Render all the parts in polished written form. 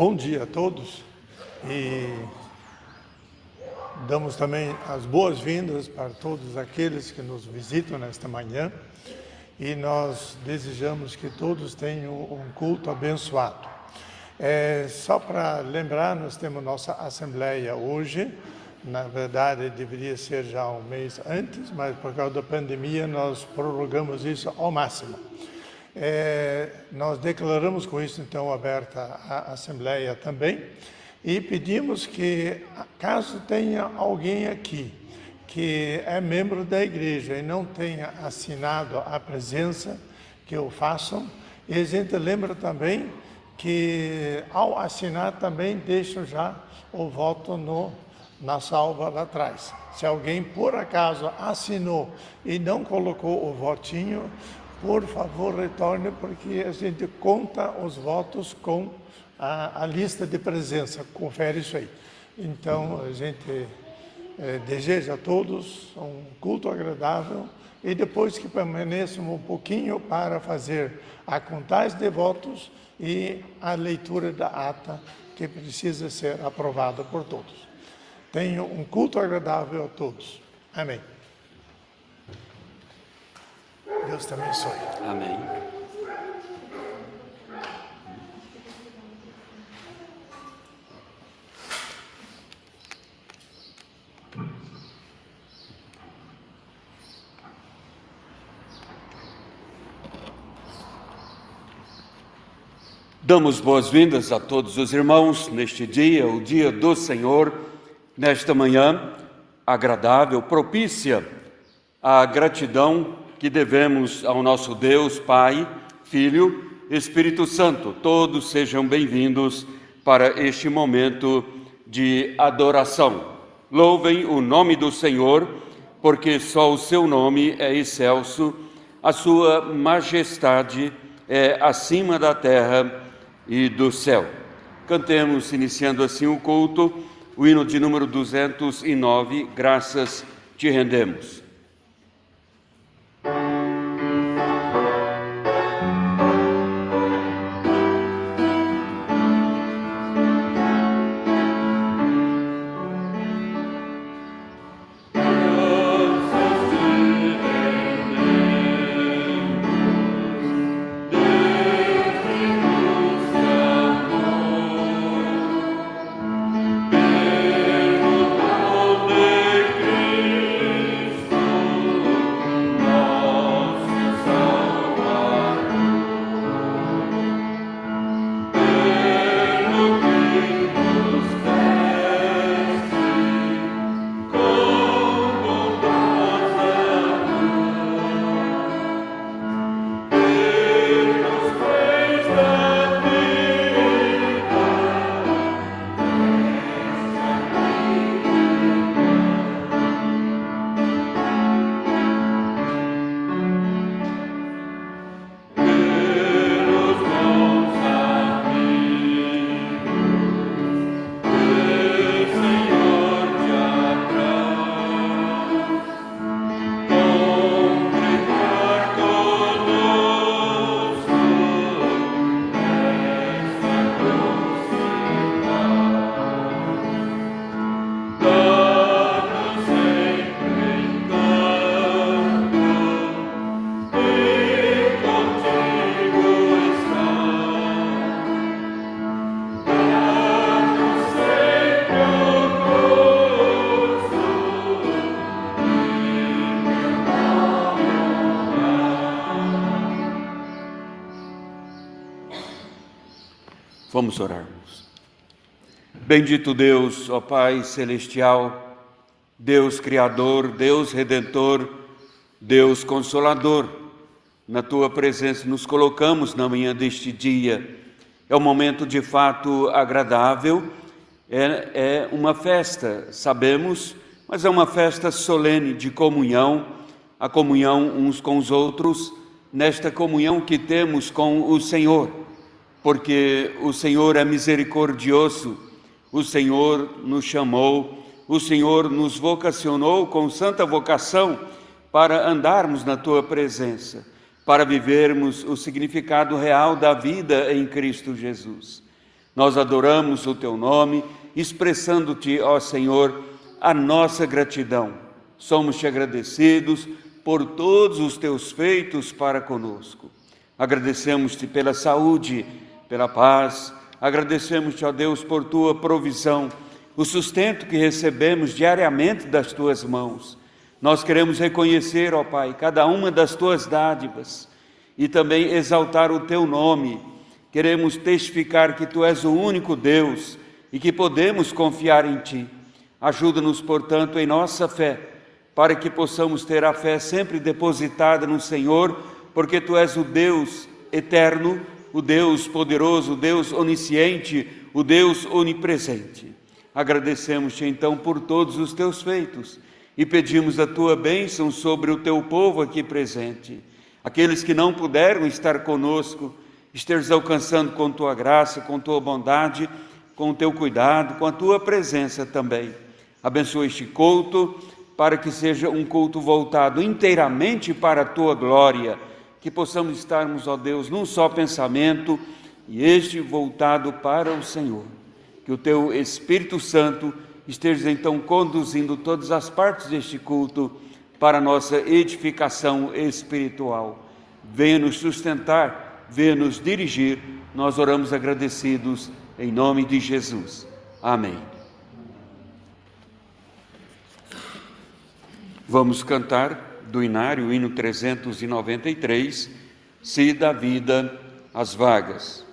Bom dia a todos e damos também as boas-vindas para todos aqueles que nos visitam nesta manhã e nós desejamos que todos tenham um culto abençoado. Só para lembrar, nós temos nossa assembleia hoje. Na verdade, deveria ser já um mês antes, mas por causa da pandemia nós prorrogamos isso ao máximo. Nós declaramos com isso, então, aberta a Assembleia também e pedimos que, caso tenha alguém aqui que é membro da igreja e não tenha assinado a presença, que o façam. E a gente lembra também que, ao assinar, também deixam já o voto na salva lá atrás. Se alguém, por acaso, assinou e não colocou o votinho, por favor, retorne, porque a gente conta os votos com a lista de presença. Confere isso aí. Então, a gente deseja a todos um culto agradável e depois que permaneçam um pouquinho para fazer a contagem de votos e a leitura da ata que precisa ser aprovada por todos. Tenham um culto agradável a todos. Amém. Deus te abençoe. Amém. Damos boas-vindas a todos os irmãos neste dia, o dia do Senhor, nesta manhã agradável, propícia à gratidão que devemos ao nosso Deus, Pai, Filho, Espírito Santo. Todos sejam bem-vindos para este momento de adoração. Louvem o nome do Senhor, porque só o seu nome é excelso, a sua majestade é acima da terra e do céu. Cantemos, iniciando assim o culto, o hino de número 209, Graças te rendemos. Vamos orarmos. Bendito Deus, ó Pai Celestial, Deus Criador, Deus Redentor, Deus Consolador, na Tua presença nos colocamos na manhã deste dia. É um momento de fato agradável, é uma festa, sabemos, mas é uma festa solene de comunhão, a comunhão uns com os outros, nesta comunhão que temos com o Senhor. Porque o Senhor é misericordioso, o Senhor nos chamou, o Senhor nos vocacionou com santa vocação para andarmos na Tua presença, para vivermos o significado real da vida em Cristo Jesus. Nós adoramos o teu nome, expressando-te, ó Senhor, a nossa gratidão. Somos-te agradecidos por todos os teus feitos para conosco. Agradecemos-te pela saúde, pela paz. Agradecemos-te, ó Deus, por tua provisão, o sustento que recebemos diariamente das tuas mãos. Nós queremos reconhecer, ó Pai, cada uma das tuas dádivas e também exaltar o teu nome. Queremos testificar que tu és o único Deus e que podemos confiar em ti. Ajuda-nos, portanto, em nossa fé, para que possamos ter a fé sempre depositada no Senhor, porque tu és o Deus eterno, o Deus poderoso, o Deus onisciente, o Deus onipresente. Agradecemos-te então por todos os teus feitos e pedimos a tua bênção sobre o teu povo aqui presente. Aqueles que não puderam estar conosco, estejas alcançando com tua graça, com tua bondade, com o teu cuidado, com a tua presença também. Abençoa este culto para que seja um culto voltado inteiramente para a tua glória, que possamos estarmos, ó Deus, num só pensamento e este voltado para o Senhor. Que o teu Espírito Santo esteja então conduzindo todas as partes deste culto para a nossa edificação espiritual. Venha nos sustentar, venha nos dirigir. Nós oramos agradecidos em nome de Jesus. Amém. Vamos cantar do Inário, o hino 393, Se dá vida às vagas.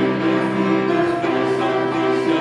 Lembra-te das bênçãos que se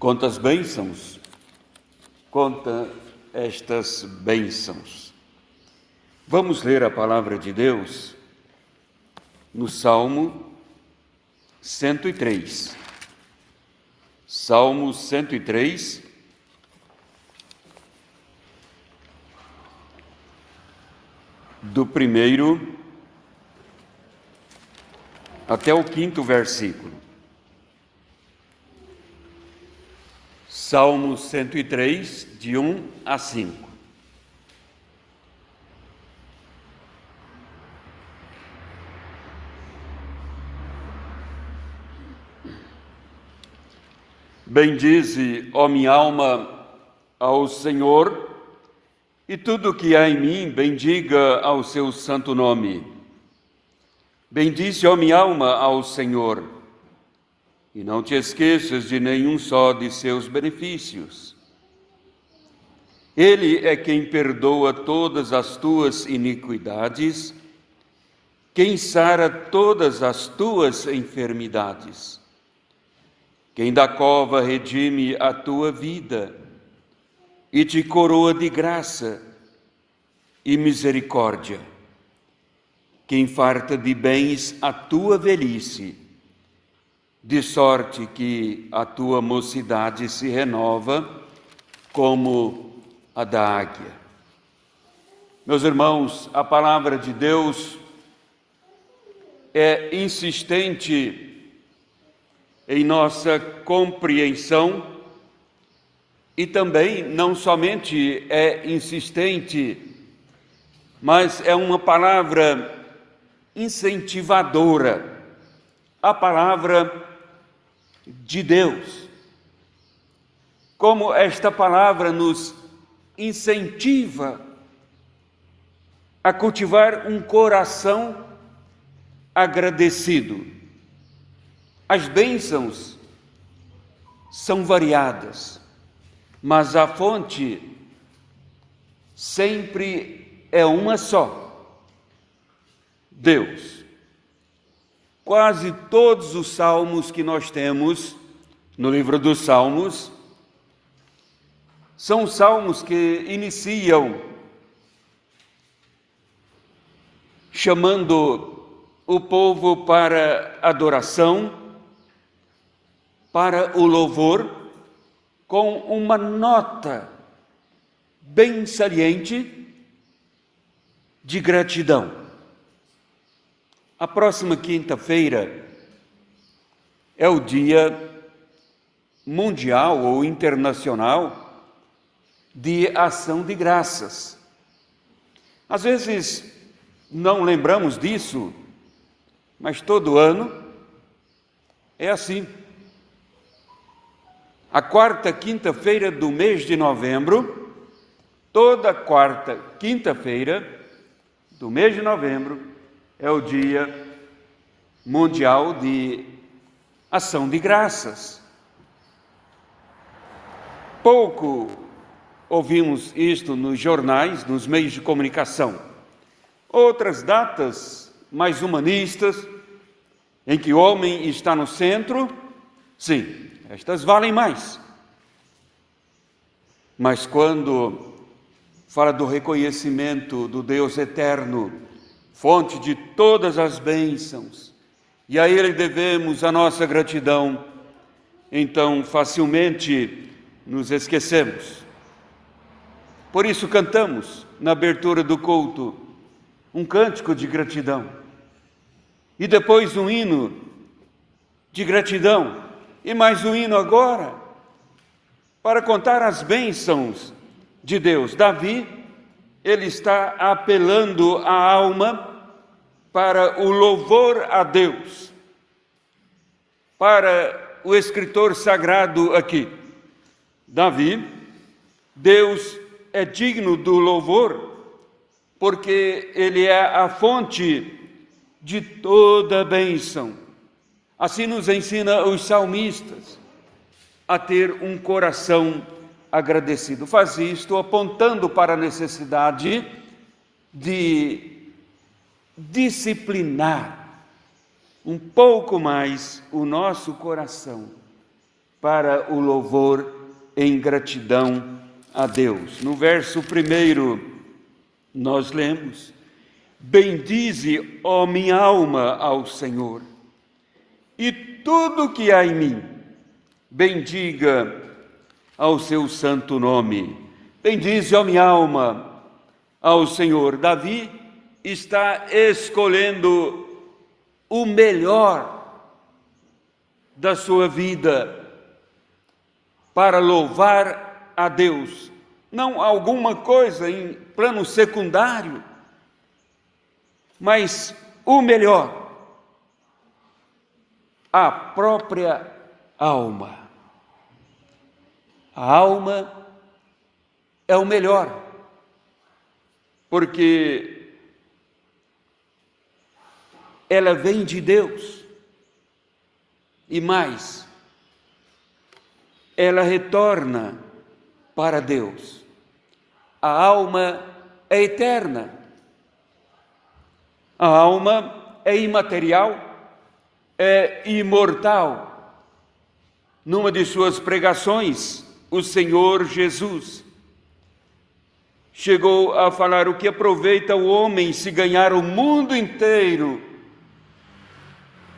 Quantas bênçãos, conta estas bênçãos. Vamos ler a palavra de Deus no Salmo 103. Salmo 103, do 1º até o 5º versículo. Salmo 103, de 1 a 5. Bendize, ó minha alma, ao Senhor, e tudo que há em mim, bendiga ao seu santo nome. Bendize, ó minha alma, ao Senhor, e não te esqueças de nenhum só de seus benefícios. Ele é quem perdoa todas as tuas iniquidades, quem sara todas as tuas enfermidades, quem da cova redime a tua vida e te coroa de graça e misericórdia, quem farta de bens a tua velhice, de sorte que a tua mocidade se renova como a da águia. Meus irmãos, a palavra de Deus é insistente em nossa compreensão e também não somente é insistente, mas é uma palavra incentivadora, a palavra de Deus. Como esta palavra nos incentiva a cultivar um coração agradecido. As bênçãos são variadas, mas a fonte sempre é uma só: Deus. Quase todos os salmos que nós temos no livro dos Salmos são salmos que iniciam chamando o povo para adoração, para o louvor, com uma nota bem saliente de gratidão. A próxima quinta-feira é o Dia Mundial ou Internacional de Ação de Graças. Às vezes não lembramos disso, mas todo ano é assim. A quarta quinta-feira do mês de novembro, toda quarta quinta-feira do mês de novembro, é o Dia Mundial de Ação de Graças. Pouco ouvimos isto nos jornais, nos meios de comunicação. Outras datas mais humanistas, em que o homem está no centro, sim, estas valem mais. Mas quando fala do reconhecimento do Deus eterno, fonte de todas as bênçãos, e a Ele devemos a nossa gratidão, então facilmente nos esquecemos. Por isso cantamos na abertura do culto um cântico de gratidão, e depois um hino de gratidão, e mais um hino agora, para contar as bênçãos de Deus. Davi, ele está apelando a alma para o louvor a Deus. Para o escritor sagrado aqui, Davi, Deus é digno do louvor, porque Ele é a fonte de toda bênção. Assim nos ensina os salmistas a ter um coração agradecido. Faz isto apontando para a necessidade de disciplinar um pouco mais o nosso coração para o louvor em gratidão a Deus. No verso 1, nós lemos: bendize, ó minha alma, ao Senhor, e tudo que há em mim, bendiga ao seu santo nome. Bendize, ó minha alma, ao Senhor. Davi está escolhendo o melhor da sua vida para louvar a Deus, não alguma coisa em plano secundário, mas o melhor, a própria alma. A alma é o melhor, porque ela vem de Deus, e mais, ela retorna para Deus. A alma é eterna, a alma é imaterial, é imortal. Numa de suas pregações, o Senhor Jesus chegou a falar: o que aproveita o homem se ganhar o mundo inteiro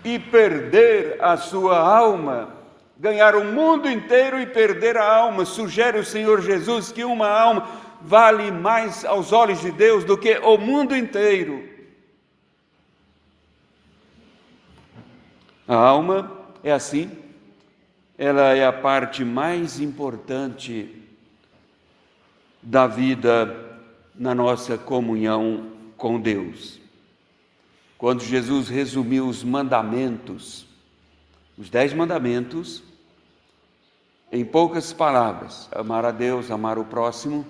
e perder a sua alma? Ganhar o mundo inteiro e perder a alma. Sugere o Senhor Jesus que uma alma vale mais aos olhos de Deus do que o mundo inteiro. A alma é assim, ela é a parte mais importante da vida na nossa comunhão com Deus. Quando Jesus resumiu os mandamentos, os 10 mandamentos, em poucas palavras: amar a Deus, amar o próximo.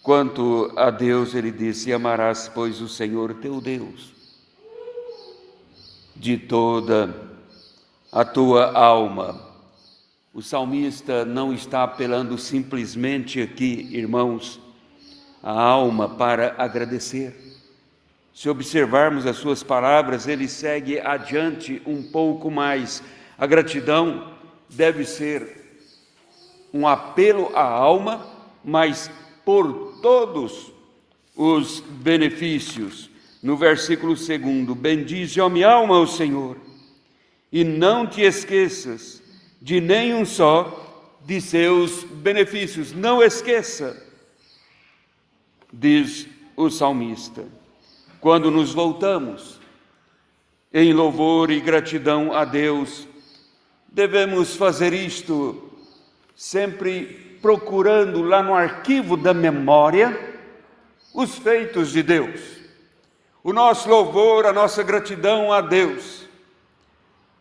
Quanto a Deus, ele disse: amarás, pois, o Senhor teu Deus de toda a tua alma. O salmista não está apelando simplesmente aqui, irmãos, a alma para agradecer. Se observarmos as suas palavras, ele segue adiante um pouco mais. A gratidão deve ser um apelo à alma, mas por todos os benefícios. No versículo 2: bendize, ó minha alma, ao Senhor, e não te esqueças de nenhum só de seus benefícios. Não esqueça, diz o salmista. Quando nos voltamos em louvor e gratidão a Deus, devemos fazer isto sempre procurando lá no arquivo da memória os feitos de Deus. O nosso louvor, a nossa gratidão a Deus,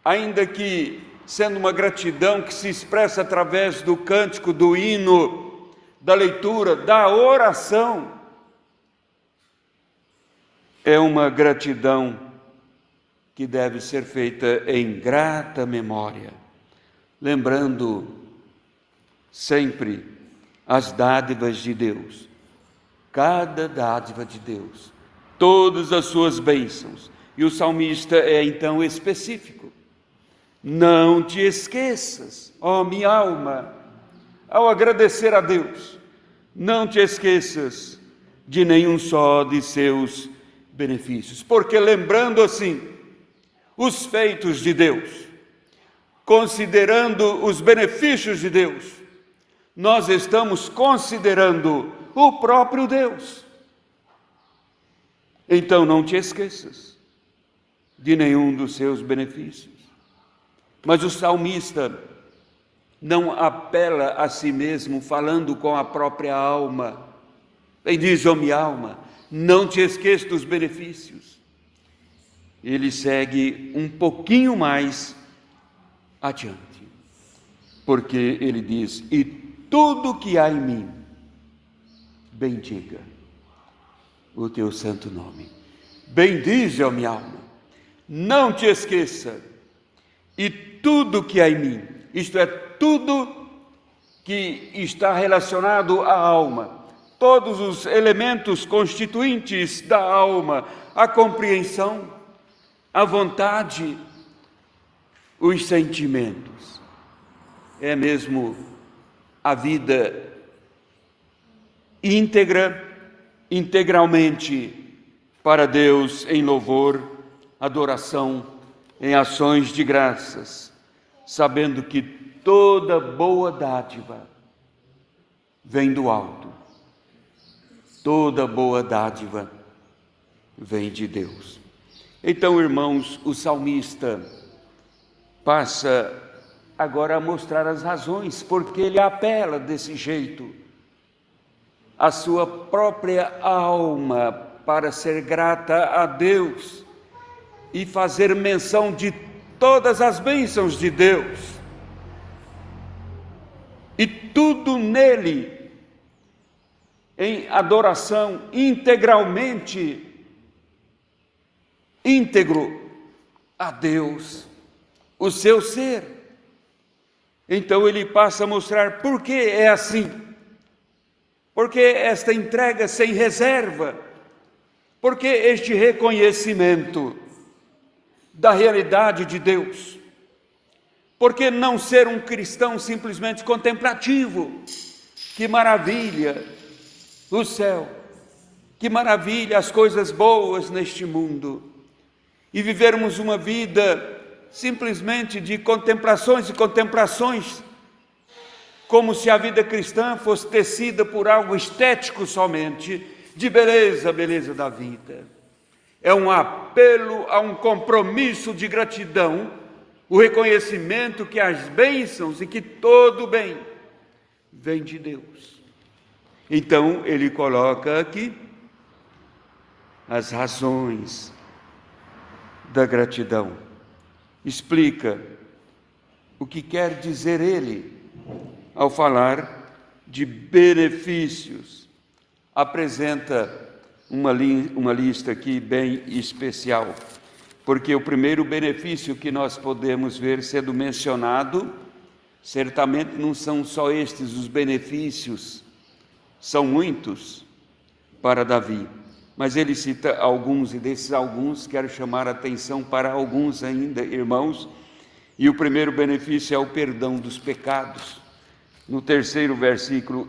ainda que sendo uma gratidão que se expressa através do cântico, do hino, da leitura, da oração, é uma gratidão que deve ser feita em grata memória, lembrando sempre as dádivas de Deus, cada dádiva de Deus, todas as suas bênçãos. E o salmista é então específico: não te esqueças, ó minha alma, ao agradecer a Deus, não te esqueças de nenhum só de seus benefícios, porque lembrando assim os feitos de Deus, considerando os benefícios de Deus, nós estamos considerando o próprio Deus. Então não te esqueças de nenhum dos seus benefícios. Mas o salmista não apela a si mesmo falando com a própria alma. Ele diz: ó minha alma, não te esqueças dos benefícios. Ele segue um pouquinho mais adiante, porque ele diz: e tudo que há em mim, bendiga o teu santo nome. Bendize, ó minha alma, não te esqueça, e tudo que há em mim, isto é, tudo que está relacionado à alma, todos os elementos constituintes da alma, a compreensão, a vontade, os sentimentos, é mesmo a vida íntegra, integralmente para Deus em louvor, adoração, em ações de graças, sabendo que toda boa dádiva vem do alto. Toda boa dádiva vem de Deus. Então, irmãos, o salmista passa agora a mostrar as razões porque ele apela desse jeito à sua própria alma para ser grata a Deus e fazer menção de todas as bênçãos de Deus. E tudo nele em adoração integralmente íntegro a Deus, o seu ser. Então ele passa a mostrar por que é assim, porque esta entrega sem reserva, porque este reconhecimento da realidade de Deus, porque não ser um cristão simplesmente contemplativo. Que maravilha o céu, que maravilha as coisas boas neste mundo, e vivermos uma vida simplesmente de contemplações e contemplações, como se a vida cristã fosse tecida por algo estético somente, de beleza, beleza da vida. É um apelo a um compromisso de gratidão, o reconhecimento que as bênçãos e que todo bem vem de Deus. Então ele coloca aqui as razões da gratidão, explica o que quer dizer ele ao falar de benefícios, apresenta uma lista aqui bem especial, porque o primeiro benefício que nós podemos ver sendo mencionado, certamente não são só estes os benefícios, são muitos para Davi, mas ele cita alguns, e desses alguns quero chamar a atenção para alguns ainda, irmãos. E o primeiro benefício é o perdão dos pecados. No terceiro versículo,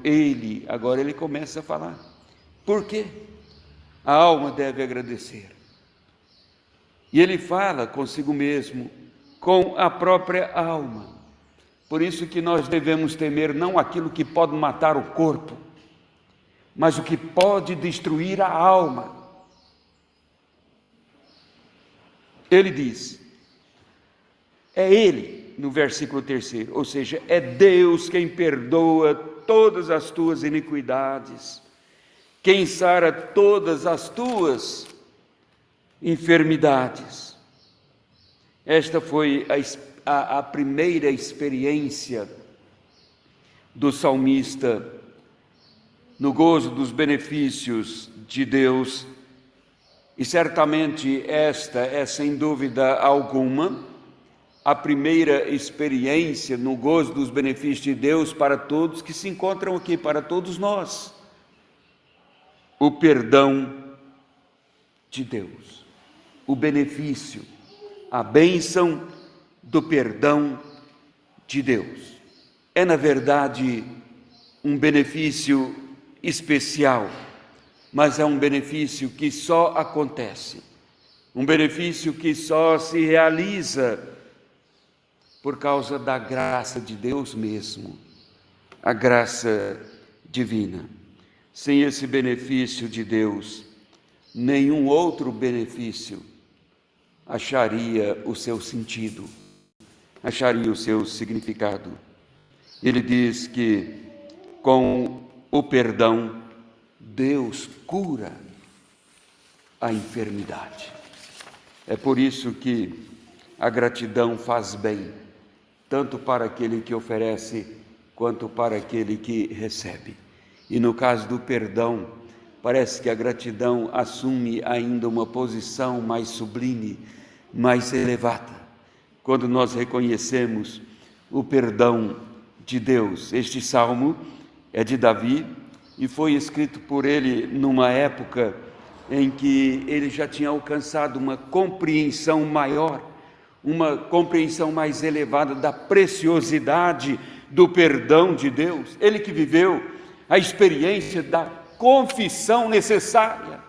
agora ele começa a falar. Por quê? A alma deve agradecer. E ele fala consigo mesmo, com a própria alma. Por isso que nós devemos temer não aquilo que pode matar o corpo, mas o que pode destruir a alma. Ele diz, é Ele, no versículo 3, ou seja, é Deus quem perdoa todas as tuas iniquidades, quem sara todas as tuas enfermidades. Esta foi a primeira experiência do salmista no gozo dos benefícios de Deus, e certamente esta é, sem dúvida alguma, a primeira experiência no gozo dos benefícios de Deus para todos que se encontram aqui, para todos nós. O perdão de Deus, o benefício, a bênção do perdão de Deus. É, na verdade, um benefício especial, mas é um benefício que só acontece, um benefício que só se realiza por causa da graça de Deus mesmo, a graça divina. Sem esse benefício de Deus, nenhum outro benefício acharia o seu sentido, acharia o seu significado. Ele diz que com o perdão, Deus cura a enfermidade. É por isso que a gratidão faz bem, tanto para aquele que oferece, quanto para aquele que recebe. E no caso do perdão, parece que a gratidão assume ainda uma posição mais sublime, mais elevada, quando nós reconhecemos o perdão de Deus. Este salmo é de Davi e foi escrito por ele numa época em que ele já tinha alcançado uma compreensão maior, uma compreensão mais elevada da preciosidade do perdão de Deus, ele que viveu a experiência da confissão necessária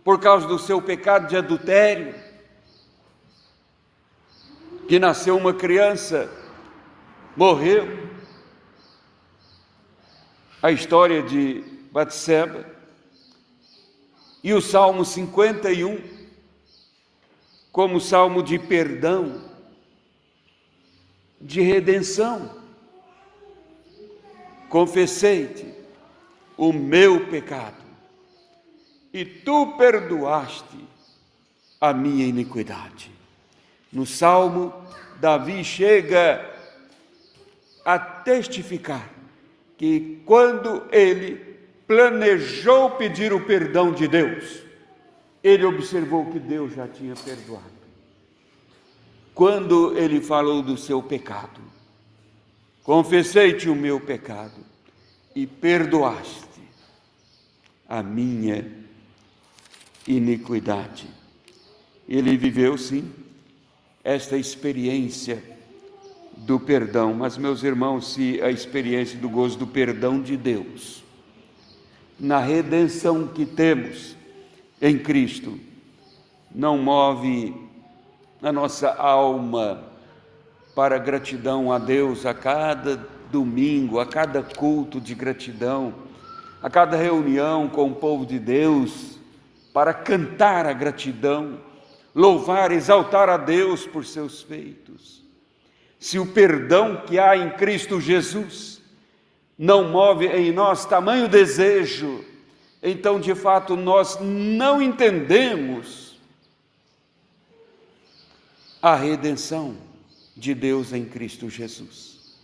por causa do seu pecado de adultério, que nasceu uma criança, morreu. A história de Batseba e o Salmo 51 como salmo de perdão, de redenção. Confessei-te o meu pecado e tu perdoaste a minha iniquidade. No Salmo, Davi chega a testificar que quando ele planejou pedir o perdão de Deus, ele observou que Deus já tinha perdoado. Quando ele falou do seu pecado, confessei-te o meu pecado e perdoaste a minha iniquidade. Ele viveu, sim, esta experiência do perdão, mas, meus irmãos, se a experiência do gozo do perdão de Deus, na redenção que temos em Cristo, não move a nossa alma para gratidão a Deus a cada domingo, a cada culto de gratidão, a cada reunião com o povo de Deus, para cantar a gratidão, louvar, exaltar a Deus por seus feitos. Se o perdão que há em Cristo Jesus não move em nós tamanho desejo, então de fato nós não entendemos a redenção de Deus em Cristo Jesus.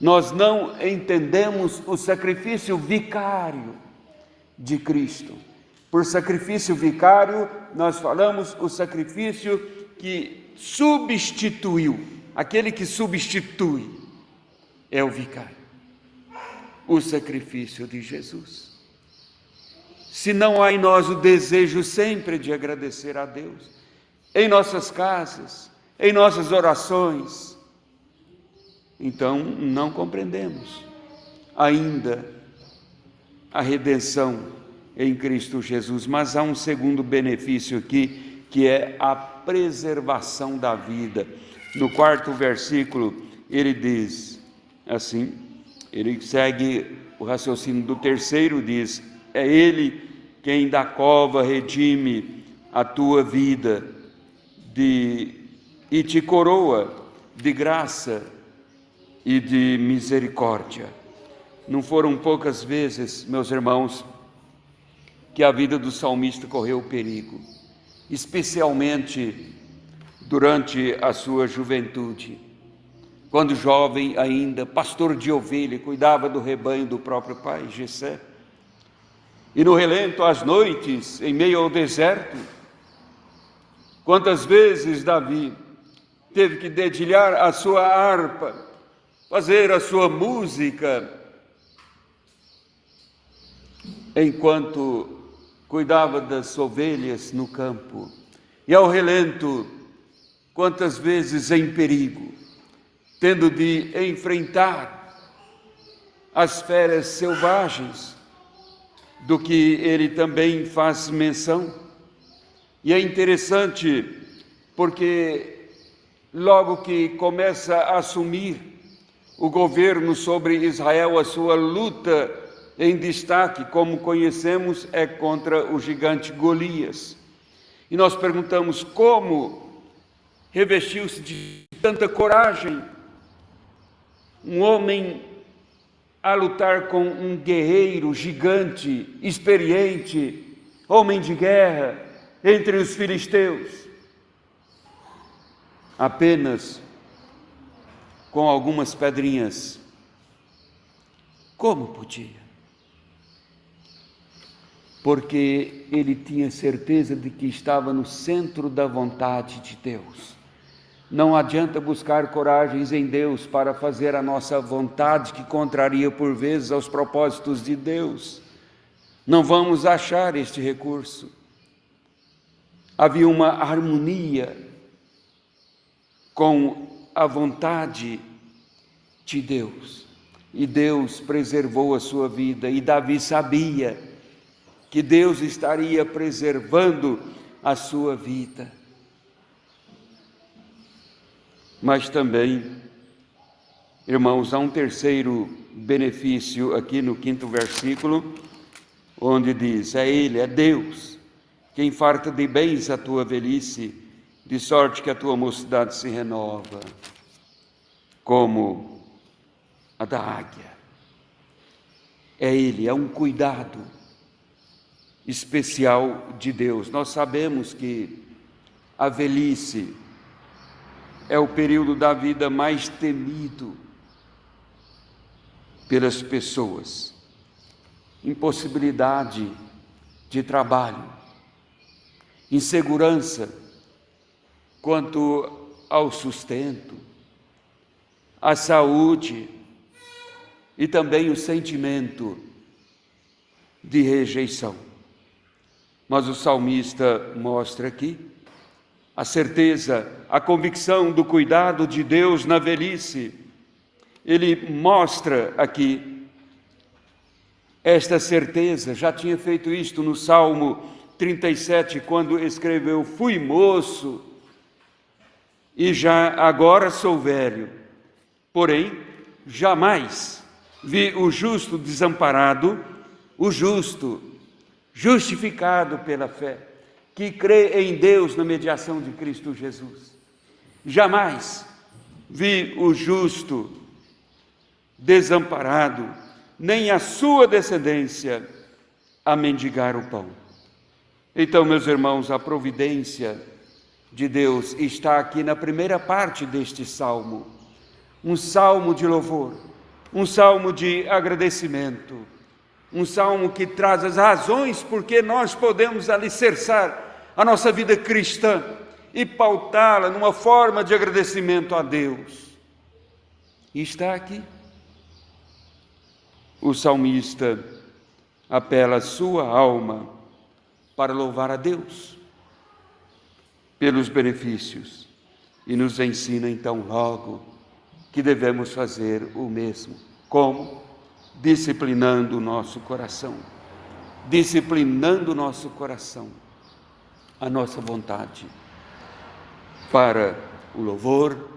Nós não entendemos o sacrifício vicário de Cristo. Por sacrifício vicário, nós falamos o sacrifício que substituiu. Aquele que substitui é o vicário, o sacrifício de Jesus. Se não há em nós o desejo sempre de agradecer a Deus, em nossas casas, em nossas orações, então não compreendemos ainda a redenção em Cristo Jesus. Mas há um segundo benefício aqui, que é a preservação da vida. No 4º versículo, ele diz assim, ele segue o raciocínio do 3º, diz: é ele quem da cova redime a tua vida e te coroa de graça e de misericórdia. Não foram poucas vezes, meus irmãos, que a vida do salmista correu perigo, especialmente durante a sua juventude, quando jovem ainda, pastor de ovelha, cuidava do rebanho do próprio pai, Jessé. E no relento, às noites, em meio ao deserto, quantas vezes Davi teve que dedilhar a sua harpa, fazer a sua música, enquanto cuidava das ovelhas no campo. E ao relento, quantas vezes em perigo, tendo de enfrentar as feras selvagens, do que ele também faz menção. E é interessante, porque logo que começa a assumir o governo sobre Israel, a sua luta em destaque, como conhecemos, é contra o gigante Golias. E nós perguntamos como revestiu-se de tanta coragem um homem a lutar com um guerreiro gigante, experiente, homem de guerra, entre os filisteus, apenas com algumas pedrinhas. Como podia? Porque ele tinha certeza de que estava no centro da vontade de Deus. Não adianta buscar coragens em Deus para fazer a nossa vontade, que contraria por vezes aos propósitos de Deus. Não vamos achar este recurso. Havia uma harmonia com a vontade de Deus. E Deus preservou a sua vida, e Davi sabia que Deus estaria preservando a sua vida. Mas também, irmãos, há um terceiro benefício aqui no 5º versículo, onde diz: é Ele, é Deus, quem farta de bens a tua velhice, de sorte que a tua mocidade se renova, como a da águia. É Ele, é um cuidado especial de Deus. Nós sabemos que a velhice é o período da vida mais temido pelas pessoas. Impossibilidade de trabalho, insegurança quanto ao sustento, à saúde e também o sentimento de rejeição. Mas o salmista mostra aqui a certeza, a convicção do cuidado de Deus na velhice. Ele mostra aqui esta certeza. Já tinha feito isto no Salmo 37, quando escreveu: fui moço e já agora sou velho, porém jamais vi o justo desamparado, o justo justificado pela fé, que crê em Deus na mediação de Cristo Jesus. Jamais vi o justo desamparado, nem a sua descendência a mendigar o pão. Então, meus irmãos, a providência de Deus está aqui na primeira parte deste salmo. Um salmo de louvor, um salmo de agradecimento, um salmo que traz as razões porque nós podemos alicerçar a nossa vida cristã e pautá-la numa forma de agradecimento a Deus. E está aqui. O salmista apela a sua alma para louvar a Deus pelos benefícios e nos ensina então logo que devemos fazer o mesmo. Como? Disciplinando o nosso coração, disciplinando o nosso coração, a nossa vontade para o louvor,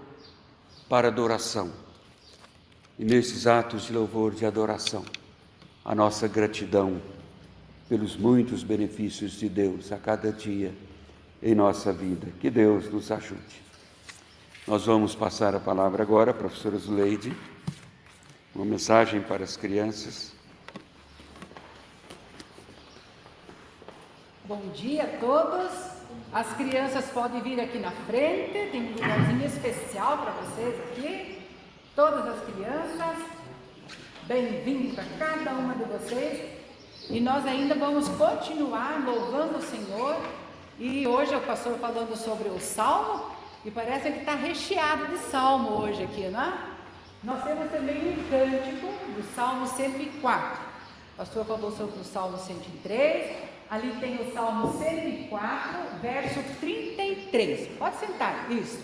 para a adoração. E nesses atos de louvor, de adoração, a nossa gratidão pelos muitos benefícios de Deus a cada dia em nossa vida. Que Deus nos ajude. Nós vamos passar a palavra agora à professora Zuleide, uma mensagem para as crianças. Bom dia a todos. As crianças podem vir aqui na frente, tem um lugarzinho especial para vocês aqui. Todas as crianças, bem-vindos a cada uma de vocês. E nós ainda vamos continuar louvando o Senhor. E hoje o pastor falando sobre o Salmo, e parece que está recheado de Salmo hoje aqui, né? Nós temos também um cântico do Salmo 104. O pastor falou sobre o Salmo 103. Ali tem o Salmo 104, verso 33. Pode sentar, isso.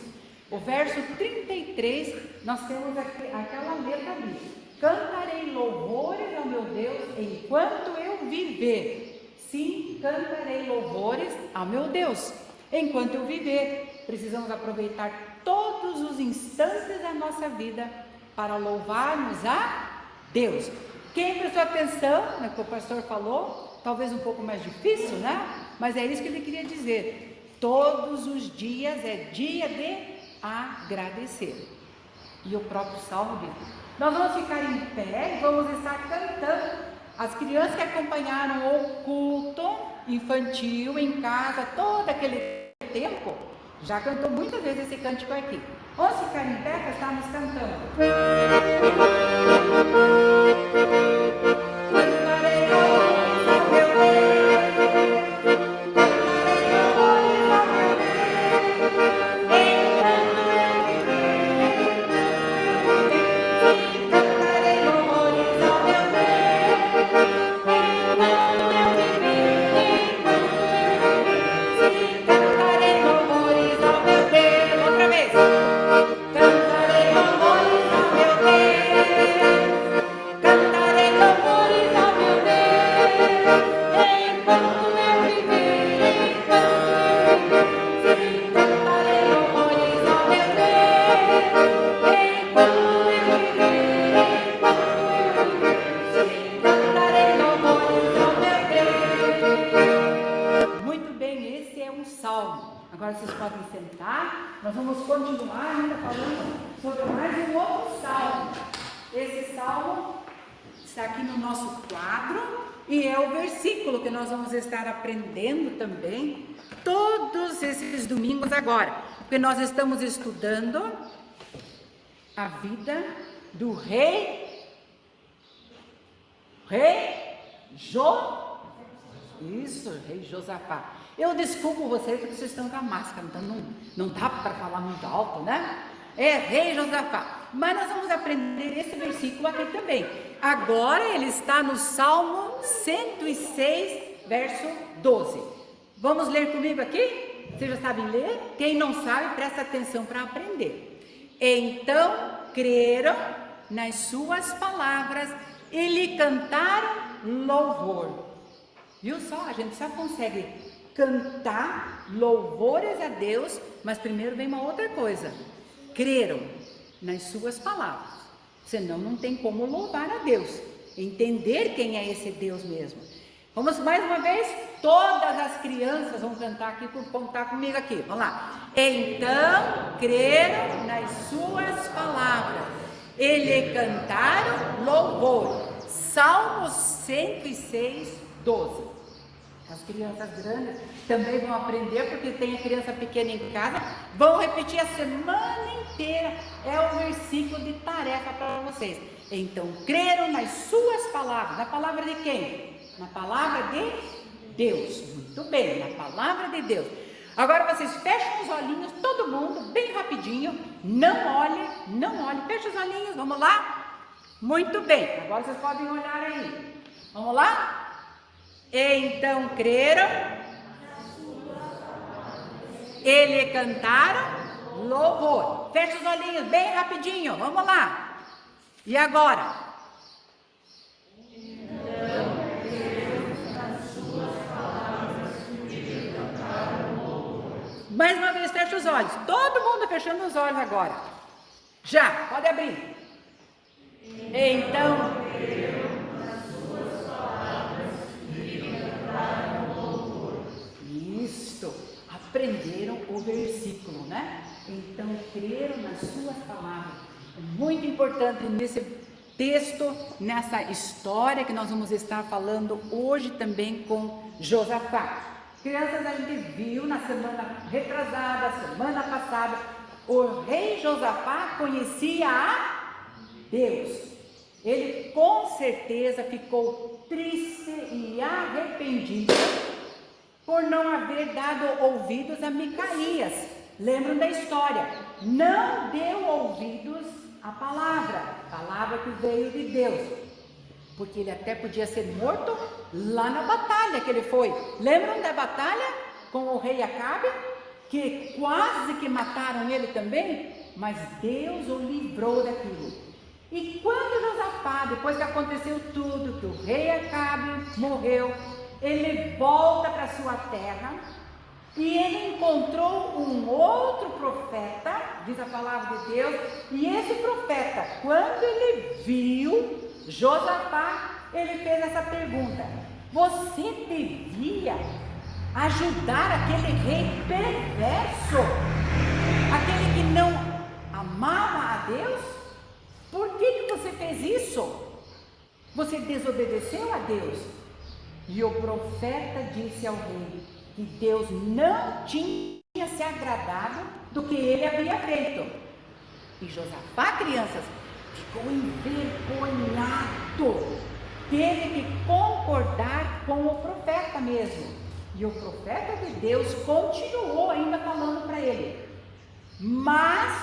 O verso 33, nós temos aquela letra ali. Cantarei louvores ao meu Deus enquanto eu viver. Sim, cantarei louvores ao meu Deus enquanto eu viver. Precisamos aproveitar todos os instantes da nossa vida para louvarmos a Deus. Quem prestou atenção no que o pastor falou, talvez um pouco mais difícil, né? Mas é isso que ele queria dizer. Todos os dias é dia de agradecer. E o próprio salmo dele. Nós vamos ficar em pé e vamos estar cantando. As crianças que acompanharam o culto infantil em casa, todo aquele tempo, já cantou muitas vezes esse cântico aqui. Vamos ficar em pé para estarmos cantando. Cantarei louvores ao meu Deus, cantarei louvores ao meu Deus, enquanto eu viver. Cantarei louvores ao meu Deus, enquanto eu viver. Cantarei louvores ao meu Deus. Outra vez. Cantarei louvores ao meu Deus. Agora vocês podem sentar, nós vamos continuar ainda falando sobre mais um outro salmo. Esse salmo está aqui no nosso quadro e é o versículo que nós vamos estar aprendendo também todos esses domingos agora, porque nós estamos estudando a vida do rei Josafá. Eu desculpo vocês porque vocês estão com a máscara, então não dá para falar muito alto, né? É rei Josafá. Mas nós vamos aprender esse versículo aqui também. Agora ele está no Salmo 106, verso 12. Vamos ler comigo aqui? Vocês já sabem ler? Quem não sabe, presta atenção para aprender. Então creram nas suas palavras e lhe cantaram louvor. Viu só? A gente só consegue cantar louvores a Deus, mas primeiro vem uma outra coisa. Creram nas suas palavras. Senão não tem como louvar a Deus. Entender quem é esse Deus mesmo. Vamos mais uma vez? Todas as crianças vão cantar aqui, contar comigo aqui. Vamos lá. Então creram nas suas palavras e lhe cantaram louvor. Salmo 106, 12. As crianças grandes também vão aprender, porque tem a criança pequena em casa, vão repetir a semana inteira, é o versículo de tarefa para vocês. Então, creram nas suas palavras. Na palavra de quem? Na palavra de Deus. Muito bem, na palavra de Deus. Agora vocês fecham os olhinhos, todo mundo, bem rapidinho, não olhe, fecha os olhinhos, vamos lá? Muito bem, agora vocês podem olhar aí, vamos lá? Então creram, e lhe cantaram louvor. Fecha os olhinhos bem rapidinho, vamos lá. E agora? Mais uma vez, fecha os olhos. Todo mundo fechando os olhos agora. Já, pode abrir. Então aprenderam o versículo, né? Então creram nas suas palavras. É muito importante nesse texto, nessa história que nós vamos estar falando hoje também com Josafá. Crianças, a gente viu na semana retrasada, semana passada, o rei Josafá conhecia a Deus. Ele com certeza ficou triste e arrependido por não haver dado ouvidos a Micaías. Lembram da história? Não deu ouvidos à palavra que veio de Deus, porque ele até podia ser morto lá na batalha que ele foi. Lembram da batalha com o rei Acabe? Que quase que mataram ele também, mas Deus o livrou daquilo. E quando Josafá, depois que aconteceu tudo, que o rei Acabe morreu, ele volta para sua terra e ele encontrou um outro profeta, diz a palavra de Deus, e esse profeta, quando ele viu Josafá, ele fez essa pergunta: você devia ajudar aquele rei perverso, aquele que não amava a Deus? Por que você fez isso? Você desobedeceu a Deus. E o profeta disse ao rei que Deus não tinha se agradado do que ele havia feito. E Josafá, crianças, ficou envergonhado. Teve que concordar com o profeta mesmo. E o profeta de Deus continuou ainda falando para ele: mas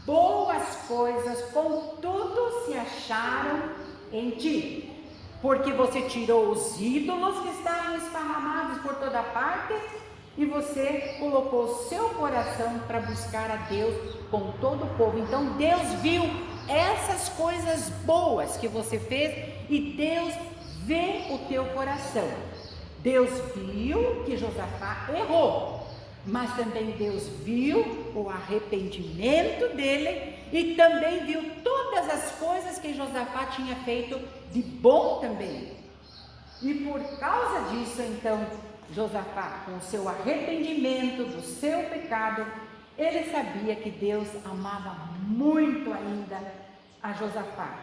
boas coisas contudo se acharam em ti, porque você tirou os ídolos que estavam esparramados por toda parte e você colocou seu coração para buscar a Deus com todo o povo. Então Deus viu essas coisas boas que você fez e Deus vê o teu coração. Deus viu que Josafá errou, mas também Deus viu o arrependimento dele e também viu todas as coisas que Josafá tinha feito de bom também. E por causa disso, então, Josafá, com o seu arrependimento do seu pecado, ele sabia que Deus amava muito ainda a Josafá.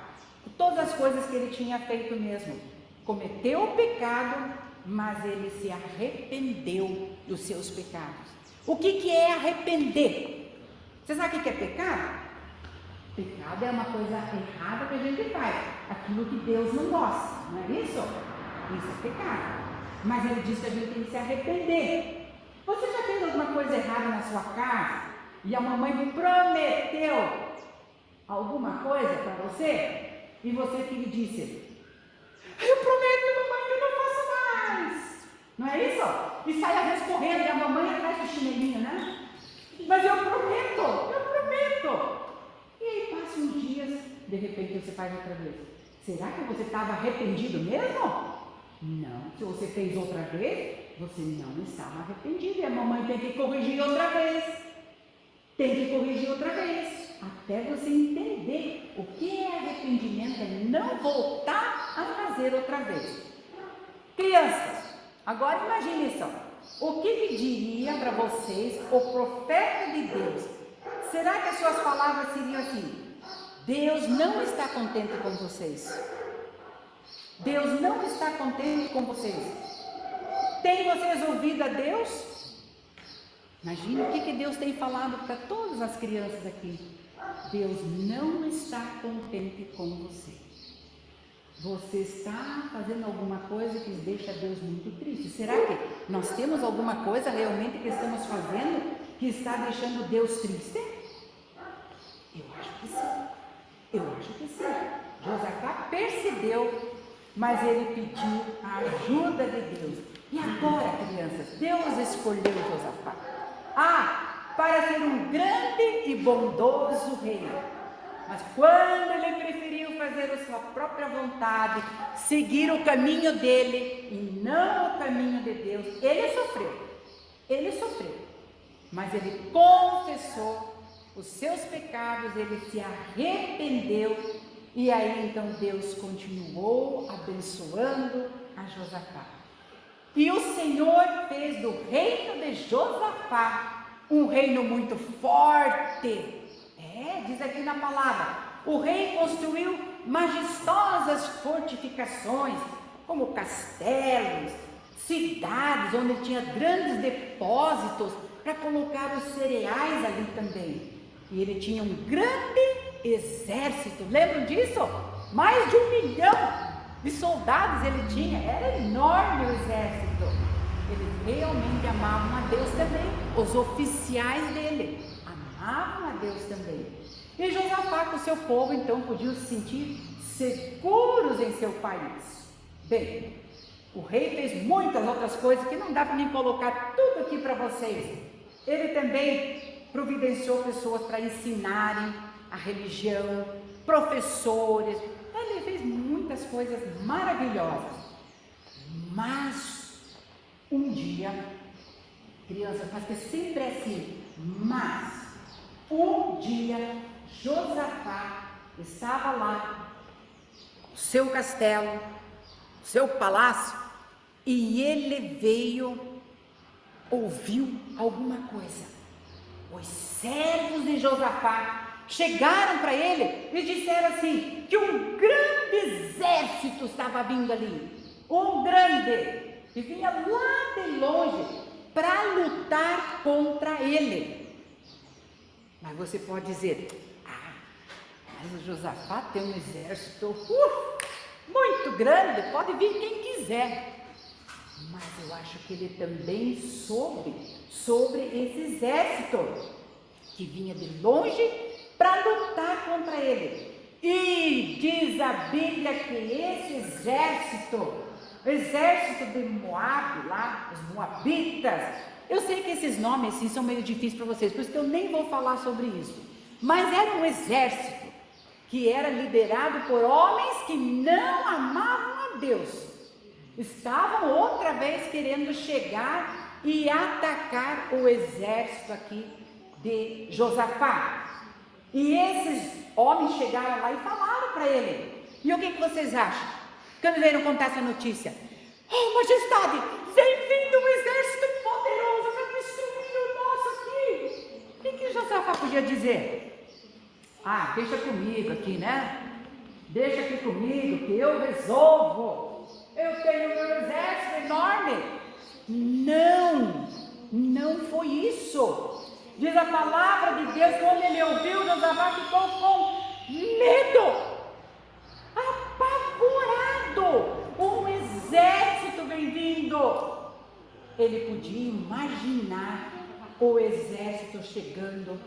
Todas as coisas que ele tinha feito mesmo. Cometeu o pecado, mas ele se arrependeu dos seus pecados. O que é arrepender? Você sabe o que é pecado? Pecado é uma coisa errada que a gente faz. Aquilo que Deus não gosta, não é isso? Isso é pecado. Mas ele diz que a gente tem que se arrepender. Você já fez alguma coisa errada na sua casa e a mamãe prometeu alguma coisa para você e você que lhe disse: eu prometo, mamãe, que eu não faço mais. Não é isso? E sai às vezes correndo e a mamãe atrás do chinelinho, né? Mas eu prometo. E aí passa uns dias, de repente você faz outra vez. Será que você estava arrependido mesmo? Não. Se você fez outra vez, você não estava arrependido. E a mamãe tem que corrigir outra vez. Até você entender o que é arrependimento, é não voltar a fazer outra vez. Crianças, agora imagine só. O que diria para vocês o profeta de Deus? Será que as suas palavras seriam assim: Deus não está contente com vocês? Deus não está contente com vocês? Tem vocês ouvido a Deus? Imagine o que Deus tem falado para todas as crianças aqui. Deus não está contente com você. Você está fazendo alguma coisa que deixa Deus muito triste. Será que nós temos alguma coisa realmente que estamos fazendo que está deixando Deus triste? Eu acho que sim. Josafá percebeu, mas ele pediu a ajuda de Deus. E agora, crianças, Deus escolheu Josafá para ser um grande e bondoso rei. Mas quando ele preferiu fazer a sua própria vontade, seguir o caminho dele e não o caminho de Deus, ele sofreu. Mas ele confessou os seus pecados, ele se arrependeu, e aí então Deus continuou abençoando a Josafá. E o Senhor fez do reino de Josafá um reino muito forte. Diz aqui na palavra, o rei construiu majestosas fortificações, como castelos, cidades onde tinha grandes depósitos para colocar os cereais ali também. E ele tinha um grande exército, lembram disso? Mais de 1 milhão de soldados ele tinha, era enorme o exército. Eles realmente amavam a Deus também, os oficiais dele amavam a Deus também. E Josafá com o seu povo então podiam se sentir seguros em seu país. Bem, o rei fez muitas outras coisas que não dá para nem colocar tudo aqui para vocês. Ele também providenciou pessoas para ensinarem a religião, professores. Ele fez muitas coisas maravilhosas. Mas um dia, crianças, mas que sempre é assim, mas um dia Josafá estava lá, no seu castelo, seu palácio, e ele ouviu alguma coisa. Os servos de Josafá chegaram para ele e disseram assim, que um grande exército estava vindo ali, que vinha lá de longe para lutar contra ele. Mas você pode dizer, mas o Josafá tem um exército muito grande, pode vir quem quiser. Mas eu acho que ele também soube sobre esse exército que vinha de longe para lutar contra ele. E diz a Bíblia que esse exército de Moabe lá, os Moabitas, eu sei que esses nomes assim, são meio difíceis para vocês, por isso que eu nem vou falar sobre isso. Mas era um exército que era liderado por homens que não amavam a Deus. Estavam outra vez querendo chegar e atacar o exército aqui de Josafá. E esses homens chegaram lá e falaram para ele. E o que vocês acham? Quando vieram contar essa notícia? Oh, majestade, vem vindo um exército Josafá podia dizer? Ah, deixa comigo aqui, né? Deixa aqui comigo que eu resolvo. Eu tenho meu exército enorme. Não, não foi isso. Diz a palavra de Deus, quando ele ouviu, Josafá ficou com medo, apavorado. Um exército vem vindo. Ele podia imaginar o exército chegando,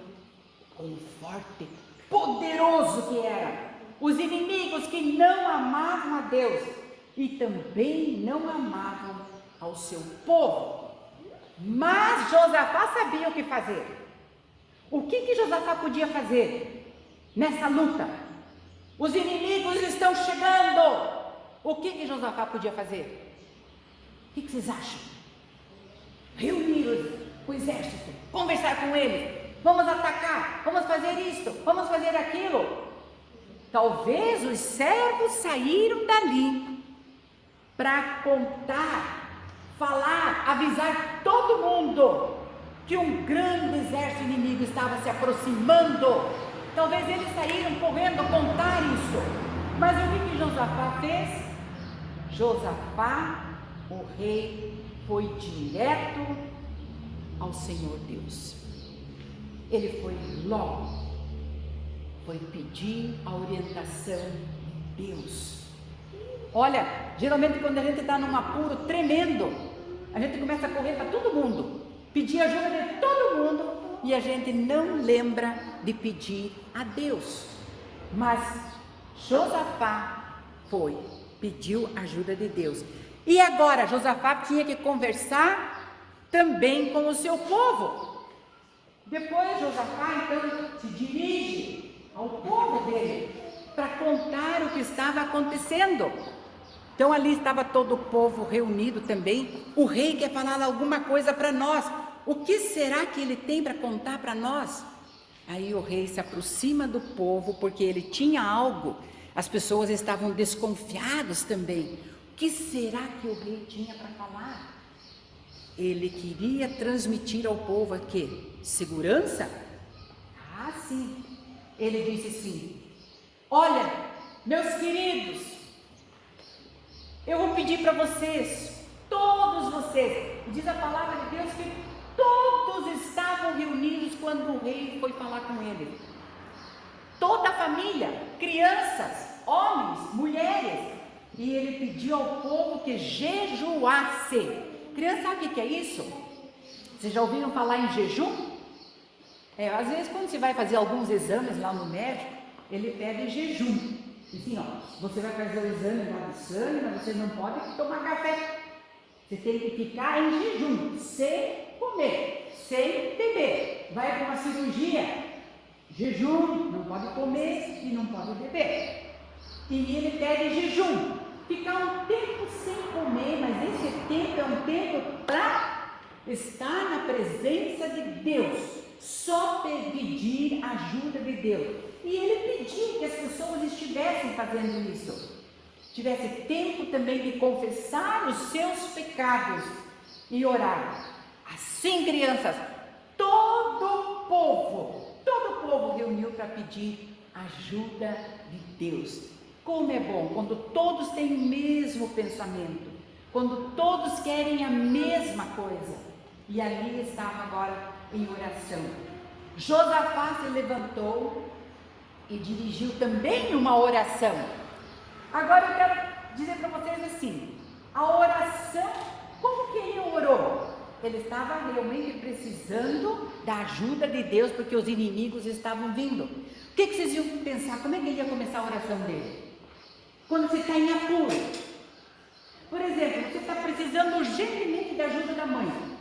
com forte, poderoso que era. Os inimigos que não amavam a Deus e também não amavam ao seu povo. Mas Josafá sabia o que fazer. O que Josafá podia fazer nessa luta? Os inimigos estão chegando. O que Josafá podia fazer? O que vocês acham? Reunir o exército, conversar com eles. Vamos atacar, vamos fazer isto, vamos fazer aquilo. Talvez os servos saíram dali para contar, falar, avisar todo mundo que um grande exército inimigo estava se aproximando. Talvez eles saíram correndo contar isso. Mas o que Josafá fez? Josafá, o rei, foi direto ao Senhor Deus. Ele foi logo, foi pedir a orientação de Deus. Olha, geralmente quando a gente está num apuro tremendo, a gente começa a correr para todo mundo, pedir ajuda de todo mundo, e a gente não lembra de pedir a Deus. Mas Josafá pediu ajuda de Deus. E agora Josafá tinha que conversar também com o seu povo. Depois Josafá então se dirige ao povo dele para contar o que estava acontecendo. Então ali estava todo o povo reunido também. O rei quer falar alguma coisa para nós. O que será que ele tem para contar para nós? Aí o rei se aproxima do povo porque ele tinha algo. As pessoas estavam desconfiadas também. O que será que o rei tinha para falar? Ele queria transmitir ao povo aqui segurança? Ah, sim. Ele disse assim: olha, meus queridos, eu vou pedir para vocês, todos vocês, diz a palavra de Deus que todos estavam reunidos quando o rei foi falar com ele. Toda a família, crianças, homens, mulheres. E ele pediu ao povo que jejuasse. Criança, sabe o que é isso? Vocês já ouviram falar em jejum? Às vezes quando você vai fazer alguns exames lá no médico, ele pede jejum. Assim, ó, você vai fazer o exame lá de sangue, mas você não pode tomar café. Você tem que ficar em jejum, sem comer, sem beber. Vai para uma cirurgia, jejum, não pode comer e não pode beber. E ele pede jejum, ficar um tempo sem comer, mas esse tempo é um tempo para estar na presença de Deus, só pedir ajuda de Deus. E ele pediu que as pessoas estivessem fazendo isso, tivesse tempo também de confessar os seus pecados e orar. Assim, crianças, todo o povo reuniu para pedir ajuda de Deus. Como é bom quando todos têm o mesmo pensamento, quando todos querem a mesma coisa. E ali estava agora em oração. Josafá se levantou e dirigiu também uma oração. Agora eu quero dizer para vocês assim, a oração, como que ele orou? Ele estava realmente precisando da ajuda de Deus, porque os inimigos estavam vindo. O que vocês iam pensar? Como é que ele ia começar a oração dele? Quando você está em apuro. Por exemplo, você está precisando urgentemente da ajuda da mãe.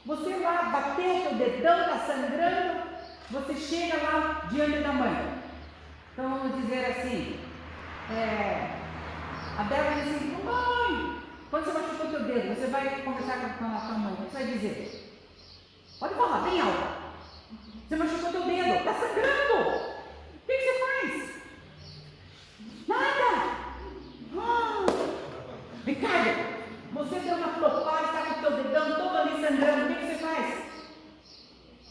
Você lá bateu seu dedão, está sangrando, você chega lá diante da mãe. Então vamos dizer assim, a Bela diz assim: mãe, quando você machucou teu dedo, você vai conversar com a sua mãe, o que você vai dizer? Pode falar, bem alto. Você machucou teu dedo, está sangrando. O que você faz? Nada. Ricardo, você deu uma topada, está com o teu dedão todo ali sangrando, o que você faz?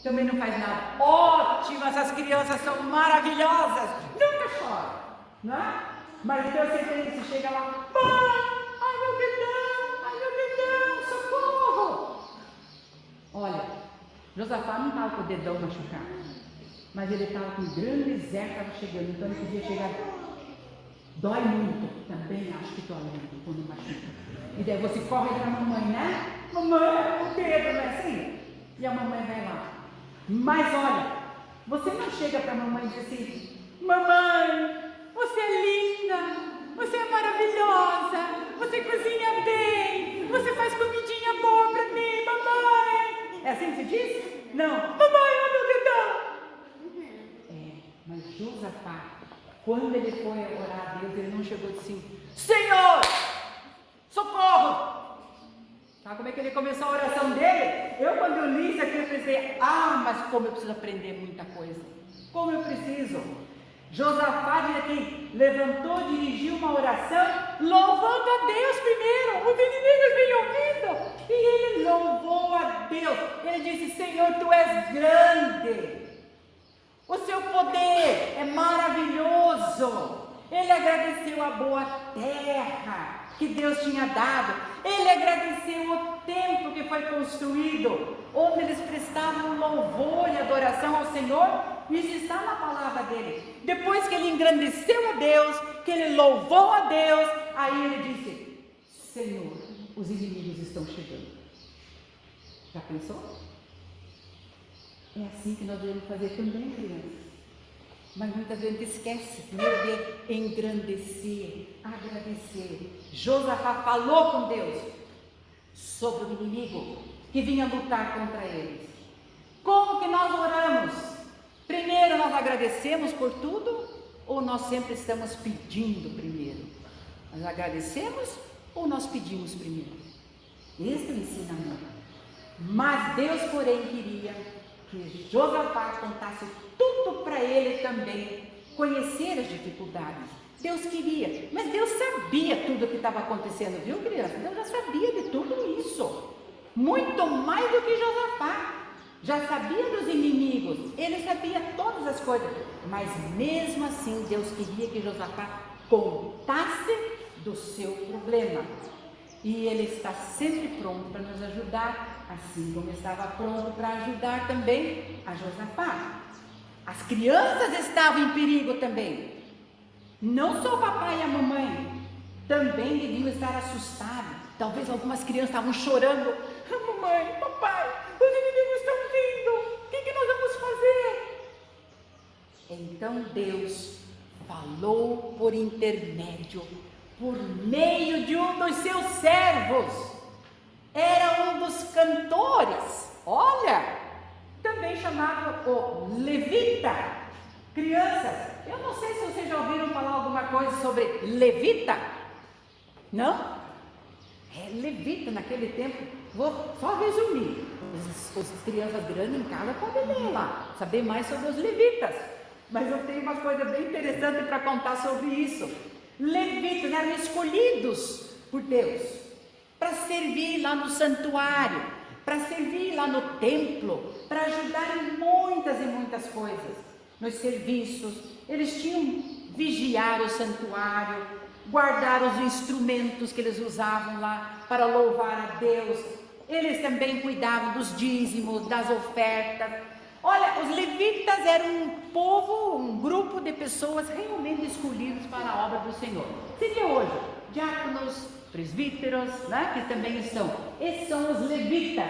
Também não faz nada. Ótimo, essas crianças são maravilhosas. Nunca choram, não é? Mas Deus sempre se chega lá, mãe, ai meu dedão, socorro. Olha, Josafá não estava com o dedão machucado, mas ele estava com um grande exército, estava chegando, então ele podia chegar. Dói muito, também acho que dói muito quando machuca. E daí você corre para a mamãe, né? Mamãe, o dedo, não é assim? E a mamãe vai lá. Mas olha, você não chega para a mamãe e diz assim, mamãe, você é linda, você é maravilhosa, você cozinha bem, você faz comidinha boa para mim, mamãe. É assim que se diz? Não, mamãe, olha o dedão. Mas Josafá, quando ele foi orar a Deus, ele não chegou assim, Senhor, socorro. Sabe como é que ele começou a oração dele? Quando eu li isso aqui, eu pensei, mas como eu preciso aprender muita coisa. Como eu preciso. Josafá diz aqui, levantou, dirigiu uma oração, louvando a Deus primeiro. Os inimigos vinham ouvindo. E ele louvou a Deus. Ele disse, Senhor, Tu és grande. O Seu poder é maravilhoso. Ele agradeceu a boa terra que Deus tinha dado. Ele agradeceu o templo que foi construído, onde eles prestavam louvor e adoração ao Senhor. Isso está na palavra dele. Depois que ele engrandeceu a Deus, que ele louvou a Deus, aí ele disse, Senhor, os inimigos estão chegando. Já pensou? É assim que nós devemos fazer também, crianças. Mas muitas vezes a gente esquece primeiro de engrandecer, agradecer. Josafá falou com Deus sobre o inimigo que vinha lutar contra eles. Como que nós oramos? Primeiro nós agradecemos por tudo ou nós sempre estamos pedindo primeiro? Nós agradecemos ou nós pedimos primeiro? Este é o ensinamento. Mas Deus, porém, queria que Josafá contasse tudo para ele também, conhecer as dificuldades. Deus queria, mas Deus sabia tudo o que estava acontecendo, viu, criança? Deus já sabia de tudo isso, muito mais do que Josafá. Já sabia dos inimigos, ele sabia todas as coisas, mas mesmo assim Deus queria que Josafá contasse do seu problema. E ele está sempre pronto para nos ajudar, assim como estava pronto para ajudar também a Josafá. As crianças estavam em perigo também. Não só o papai e a mamãe também deviam estar assustados. Talvez algumas crianças estavam chorando. Mamãe, papai, os inimigos estão vindo. O que nós vamos fazer? Então Deus falou por intermédio, por meio de um dos seus servos. Era um dos cantores. Olha, também chamado o levita. Crianças, eu não sei se vocês já ouviram falar alguma coisa sobre levita. Não? Levita naquele tempo, vou só resumir. As crianças grandes em casa podem ler lá, saber mais sobre os levitas. Mas eu tenho uma coisa bem interessante para contar sobre isso. Levitas eram escolhidos por Deus para servir lá no santuário, para servir lá no templo, para ajudar em muitas e muitas coisas, nos serviços. Eles tinham vigiar o santuário, guardar os instrumentos que eles usavam lá para louvar a Deus. Eles também cuidavam dos dízimos, das ofertas. Olha, os levitas eram um povo, um grupo de pessoas realmente escolhidos para a obra do Senhor. Seria hoje diáconos, presbíteros, né, que também estão. Esses são os levitas.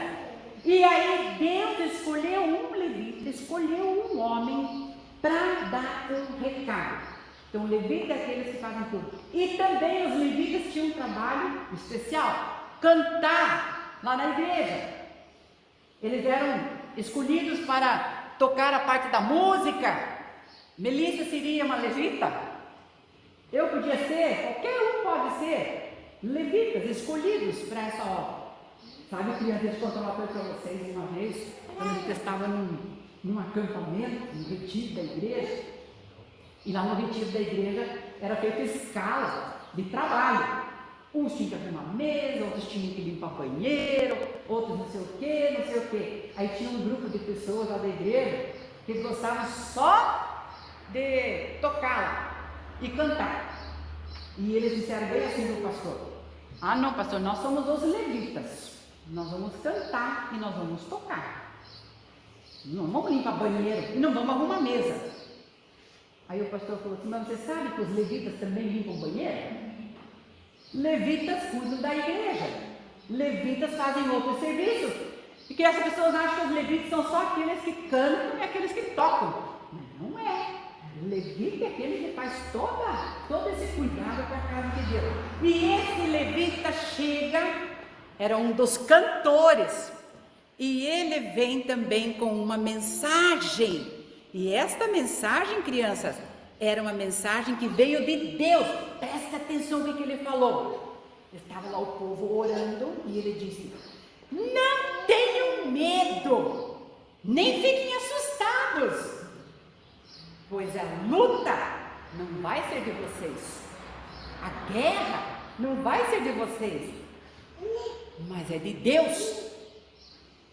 E aí Deus escolheu um levita, escolheu um homem para dar um recado. Então o levita é aqueles que fazem tudo. E também os levitas tinham um trabalho especial, cantar lá na igreja. Eles eram escolhidos para tocar a parte da música. Melissa seria uma levita? Eu podia ser? Qualquer um pode ser. Levitas escolhidos para essa obra. Sabe, criança, deixa eu contar uma coisa para vocês. Uma vez, quando a gente estava num acampamento, no retiro da igreja, e lá no retiro da igreja era feita escala de trabalho. Uns tinham que arrumar mesa, outros tinham que limpar banheiro, outros não sei o que, não sei o que. Aí tinha um grupo de pessoas lá da igreja que gostavam só de tocar lá e cantar. E eles disseram bem assim do pastor: ah não, pastor, nós somos os levitas, nós vamos cantar e nós vamos tocar. Não vamos limpar banheiro e não vamos arrumar mesa. Aí o pastor falou assim: mas você sabe que os levitas também limpam banheiro? Levitas cuidam da igreja, levitas fazem outros serviços, porque as pessoas acham que os levitas são só aqueles que cantam e aqueles que tocam. Não é. Levita é aquele que faz todo esse cuidado para a casa de Deus. E esse levita chega, era um dos cantores, e ele vem também com uma mensagem. E esta mensagem, crianças, era uma mensagem que veio de Deus. Presta atenção no que ele falou. Estava lá o povo orando e ele disse: não tenham medo, nem fiquem assustados, pois a luta não vai ser de vocês, a guerra não vai ser de vocês, mas é de Deus.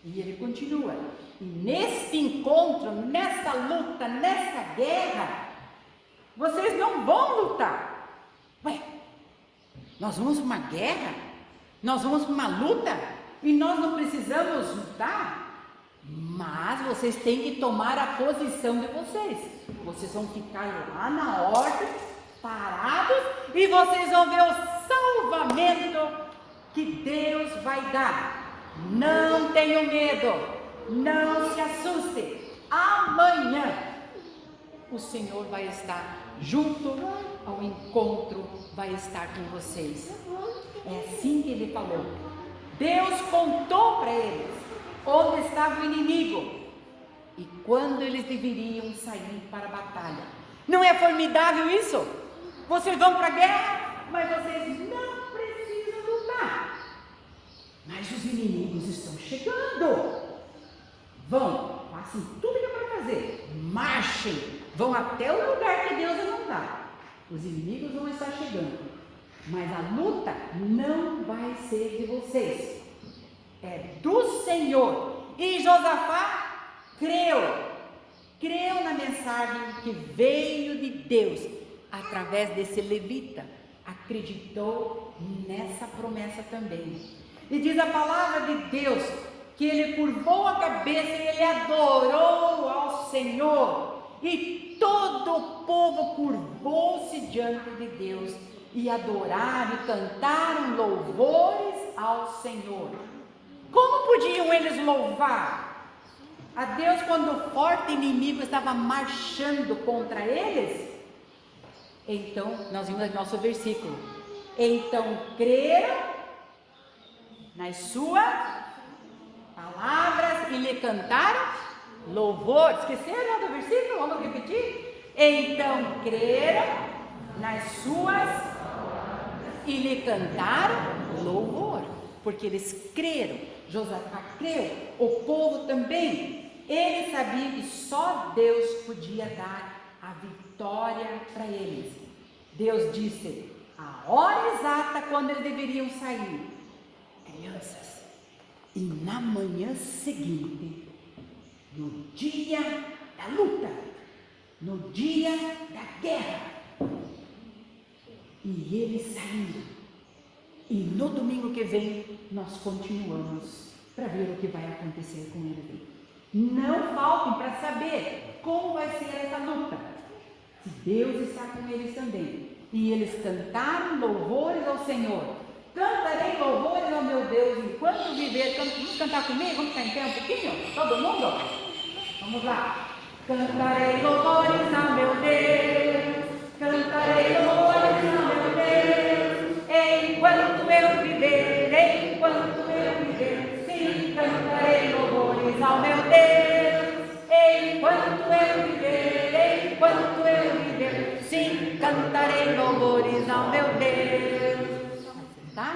E ele continua: e nesse encontro, nessa luta, nessa guerra, vocês não vão lutar. Ué, nós vamos para uma guerra? Nós vamos para uma luta? E nós não precisamos lutar? Mas vocês têm que tomar a posição de vocês. Vocês vão ficar lá na ordem, parados, e vocês vão ver o salvamento que Deus vai dar. Não tenham medo, não se assustem. Amanhã o Senhor vai estar junto ao encontro, vai estar com vocês. É assim que ele falou. Deus contou para eles onde estava o inimigo e quando eles deveriam sair para a batalha. Não é formidável isso? Vocês vão para a guerra, mas vocês não precisam lutar. Mas os inimigos estão chegando. Vão, façam tudo que é para fazer, marchem, vão até o lugar que Deus mandar. Os inimigos vão estar chegando, mas a luta não vai ser de vocês, é do Senhor. E Josafá creu na mensagem que veio de Deus através desse levita, acreditou nessa promessa também. E diz a palavra de Deus que ele curvou a cabeça e ele adorou ao Senhor, e todo o povo curvou-se diante de Deus e adoraram e cantaram louvores ao Senhor. Como podiam eles louvar a Deus quando o forte inimigo estava marchando contra eles? Então, nós vimos no nosso versículo: então creram nas suas palavras e lhe cantaram louvor. Esqueceram do versículo? Vamos repetir? Então creram nas suas e lhe cantaram louvor, porque eles creram. Josafá creu, o povo também. Ele sabia que só Deus podia dar a vitória para eles. Deus disse a hora exata quando eles deveriam sair. Crianças, e na manhã seguinte, no dia da luta, no dia da guerra, e eles saíram. E no domingo que vem nós continuamos para ver o que vai acontecer com eles. Não faltem para saber como vai ser essa luta, se Deus está com eles também. E eles cantaram louvores ao Senhor. Cantarei louvores ao meu Deus enquanto viver. Vamos cantar comigo? Vamos ficar em pé um pouquinho? Todo mundo? Vamos lá. Cantarei louvores ao meu Deus. Cantarei louvores ao meu Deus. Enquanto eu viver, enquanto eu viver. Sim, cantarei louvores ao meu Deus. Enquanto eu viver, enquanto eu viver. Sim, cantarei louvores ao meu Deus. Tá?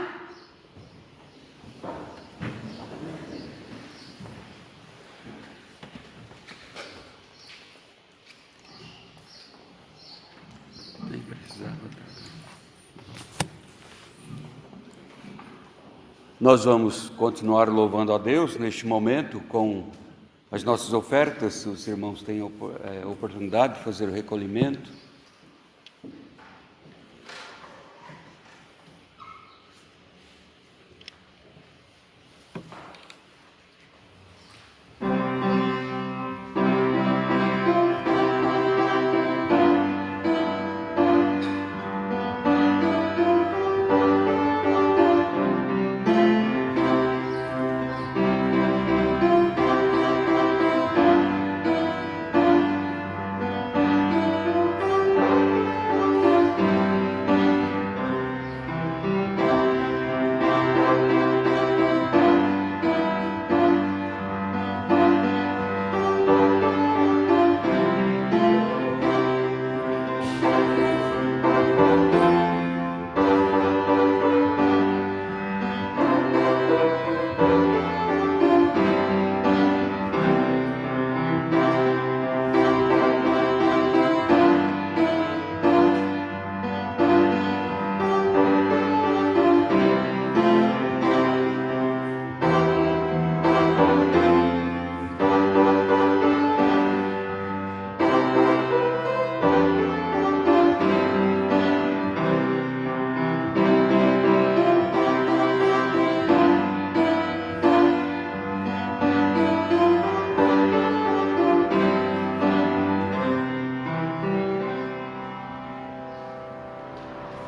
Nem precisava. Nós vamos continuar louvando a Deus neste momento com as nossas ofertas. Se os irmãos têm oportunidade de fazer o recolhimento.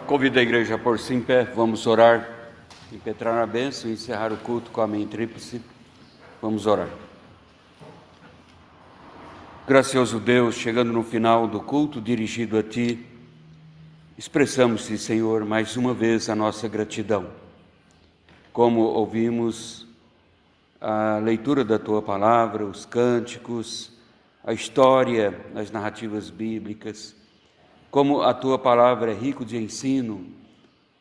Convido a igreja a pôr-se em pé, vamos orar, impetrar a bênção e encerrar o culto com a amém tríplice. Vamos orar. Gracioso Deus, chegando no final do culto dirigido a Ti, expressamos-te, Senhor, mais uma vez a nossa gratidão. Como ouvimos a leitura da Tua Palavra, os cânticos, a história, as narrativas bíblicas, como a Tua Palavra é rico de ensino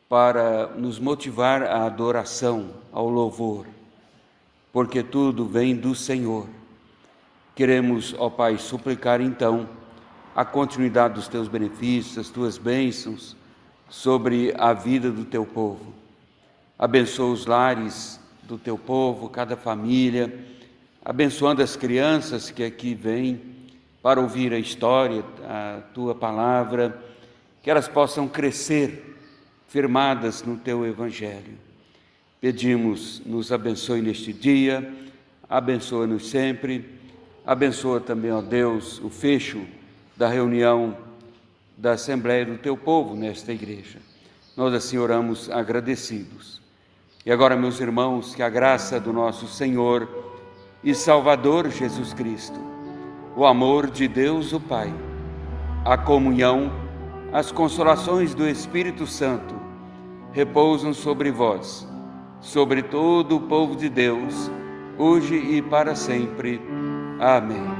para nos motivar à adoração, ao louvor, porque tudo vem do Senhor. Queremos, ó Pai, suplicar então a continuidade dos Teus benefícios, as Tuas bênçãos sobre a vida do Teu povo. Abençoa os lares do Teu povo, cada família, abençoando as crianças que aqui vêm para ouvir a história, a Tua Palavra, que elas possam crescer firmadas no Teu Evangelho. Pedimos, nos abençoe neste dia, abençoa-nos sempre, abençoa também, ó Deus, o fecho da reunião da Assembleia do Teu povo nesta igreja. Nós assim oramos agradecidos. E agora, meus irmãos, que a graça do nosso Senhor e Salvador Jesus Cristo, o amor de Deus o Pai, a comunhão, as consolações do Espírito Santo repousam sobre vós, sobre todo o povo de Deus, hoje e para sempre. Amém.